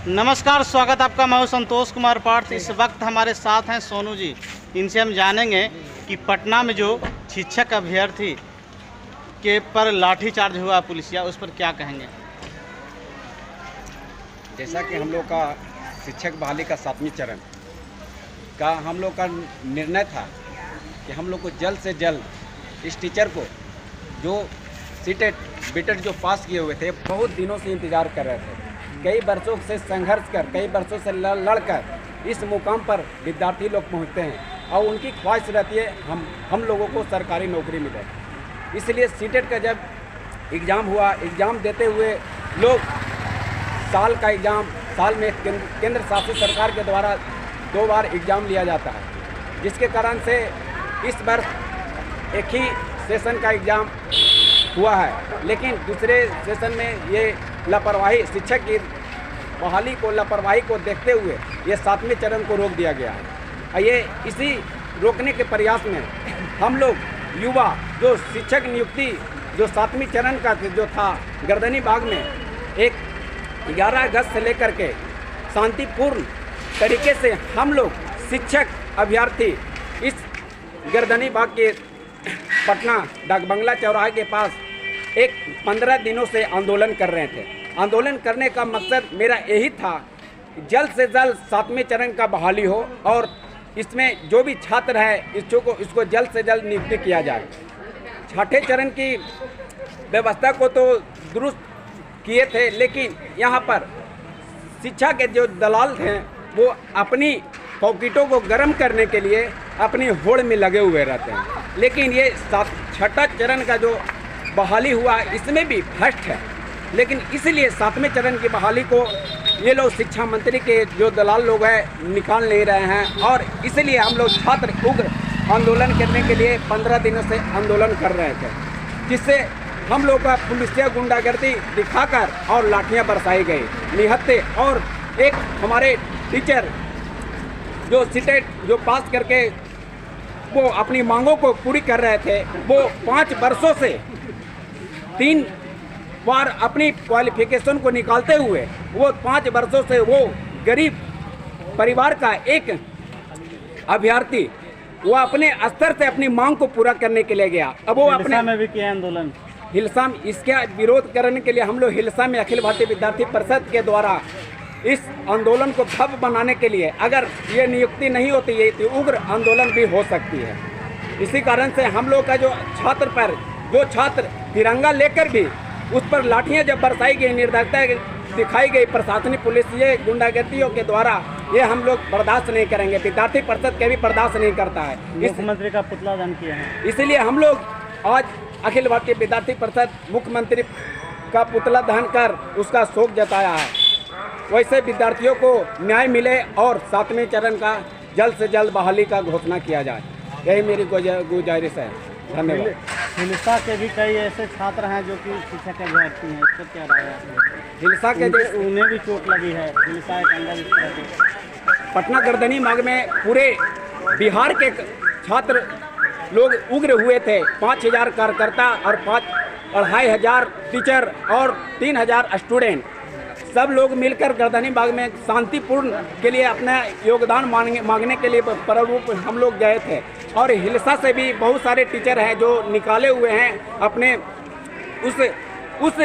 नमस्कार, स्वागत आपका। मैं हूं संतोष कुमार पार्थ। इस वक्त हमारे साथ हैं सोनू जी। इनसे हम जानेंगे कि पटना में जो शिक्षक अभ्यर्थी के पर लाठीचार्ज हुआ पुलिसिया, उस पर क्या कहेंगे। जैसा कि हम लोग का शिक्षक बहाली का 7वें चरण का हम लोग का निर्णय था कि हम लोग को जल्द से जल्द इस टीचर को जो सीटेट बीटेट जो पास किए हुए थे, बहुत दिनों से इंतज़ार कर रहे थे। कई वर्षों से संघर्ष कर, कई वर्षों से लड़कर इस मुकाम पर विद्यार्थी लोग पहुंचते हैं और उनकी ख्वाहिश रहती है हम लोगों को सरकारी नौकरी मिले। इसलिए सीटेट का जब एग्ज़ाम हुआ, एग्ज़ाम देते हुए लोग साल का एग्ज़ाम, साल में केंद्र शासित सरकार के द्वारा 2 बार एग्ज़ाम लिया जाता है, जिसके कारण से इस वर्ष एक ही सेशन का एग्ज़ाम हुआ है। लेकिन दूसरे सेशन में ये लापरवाही, शिक्षक की बहाली को लापरवाही को देखते हुए ये 7वें चरण को रोक दिया गया है। ये इसी रोकने के प्रयास में हम लोग युवा जो शिक्षक नियुक्ति जो 7वें चरण का जो था गर्दनी बाग में 11 अगस्त से लेकर के शांतिपूर्ण तरीके से हम लोग शिक्षक अभ्यर्थी इस गर्दनी बाग के पटना डाक बंगला चौराहे के पास 15 दिनों से आंदोलन कर रहे थे। आंदोलन करने का मकसद मेरा यही था कि जल्द से जल्द 7वें चरण का बहाली हो और इसमें जो भी छात्र है इच्छुक को इसको जल्द से जल्द नियुक्ति किया जाए। 6ठे चरण की व्यवस्था को तो दुरुस्त किए थे, लेकिन यहाँ पर शिक्षा के जो दलाल थे वो अपनी पॉकेटों को गर्म करने के लिए अपनी होड़ में लगे हुए रहते हैं। लेकिन ये 6ठा चरण का जो बहाली हुआ इसमें भी भ्रष्ट है, लेकिन इसलिए 7वें चरण की बहाली को ये लोग शिक्षा मंत्री के जो दलाल लोग हैं निकाल नहीं रहे हैं और इसलिए हम लोग छात्र उग्र आंदोलन करने के लिए 15 दिनों से आंदोलन कर रहे थे, जिससे हम लोग का पुलिसिया गुंडागर्दी दिखाकर और लाठियां बरसाई गई, निहत्थे। और एक हमारे टीचर जो सीटेट जो पास करके वो अपनी मांगों को पूरी कर रहे थे, वो 5 वर्षों से 3 बार अपनी क्वालिफिकेशन को निकालते हुए वो 5 वर्षों से वो गरीब परिवार का एक अभ्यर्थी वो अपने स्तर से अपनी मांग को पूरा करने के लिए गया। अब वो अपने में भी किया आंदोलन, हिलसा में इसका विरोध करने के लिए हम लोग हिलसा में अखिल भारतीय विद्यार्थी परिषद के द्वारा इस आंदोलन को भव्य बनाने के लिए, अगर ये नियुक्ति नहीं होती है तो उग्र आंदोलन भी हो सकती है। इसी कारण से हम लोग का जो छात्र तिरंगा लेकर भी उस पर लाठियां जब बरसाई गई, निर्दयता दिखाई गई प्रशासनिक पुलिस ये गुंडागर्दियों के द्वारा, ये हम लोग बर्दाश्त नहीं करेंगे। विद्यार्थी परिषद कभी बर्दाश्त नहीं करता है। मुख्यमंत्री का पुतला दहन किया है, इसलिए हम लोग आज अखिल भारतीय विद्यार्थी परिषद मुख्यमंत्री का पुतला दहन कर उसका शोक जताया है। वैसे विद्यार्थियों को न्याय मिले और 7वें चरण का जल्द से जल्द बहाली का घोषणा किया जाए, यही मेरी गुजारिश है। धन्यवाद। हिलसा के भी कई ऐसे छात्र हैं जो कि शिक्षक अभ्यर्थी हैं, इस पर क्या राय है। हिलसा के उन्हें भी चोट लगी है। हिलसा एक अंदर इस तरह के पटना गर्दनी मार्ग में पूरे बिहार के छात्र लोग उग्र हुए थे। 5000 कार्यकर्ता और 2500 टीचर और 3000 स्टूडेंट सब लोग मिलकर गर्दनी बाग में शांतिपूर्ण के लिए अपना योगदान मांगने के लिए प्रारूप हम लोग गए थे। और हिलसा से भी बहुत सारे टीचर हैं जो निकाले हुए हैं अपने उस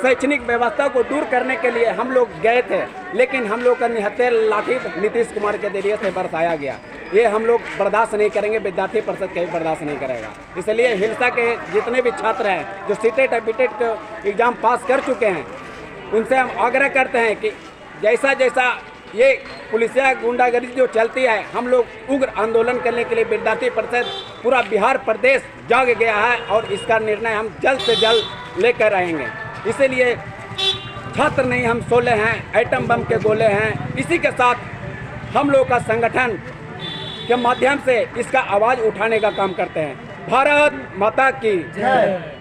शैक्षणिक व्यवस्था को दूर करने के लिए हम लोग गए थे, लेकिन हम लोग का निहत्थे लाठी नीतीश कुमार के जरिए से बरसाया गया। ये हम लोग बर्दाश्त नहीं करेंगे, विद्यार्थी परिषद कभी बर्दाश्त नहीं करेगा। इसलिए हिलसा के जितने भी छात्र हैं जो सीटेट और बीटेट का एग्ज़ाम पास कर चुके हैं, उनसे हम आग्रह करते हैं कि जैसा जैसा ये पुलिसिया गुंडागर्दी जो चलती है, हम लोग उग्र आंदोलन करने के लिए विद्यार्थी परिषद पूरा बिहार प्रदेश जाग गया है और इसका निर्णय हम जल्द से जल्द लेकर आएंगे। इसीलिए छात्र नहीं, हम सोले हैं, एटम बम के गोले हैं। इसी के साथ हम लोग का संगठन के माध्यम से इसका आवाज़ उठाने का काम करते हैं। भारत माता की जय।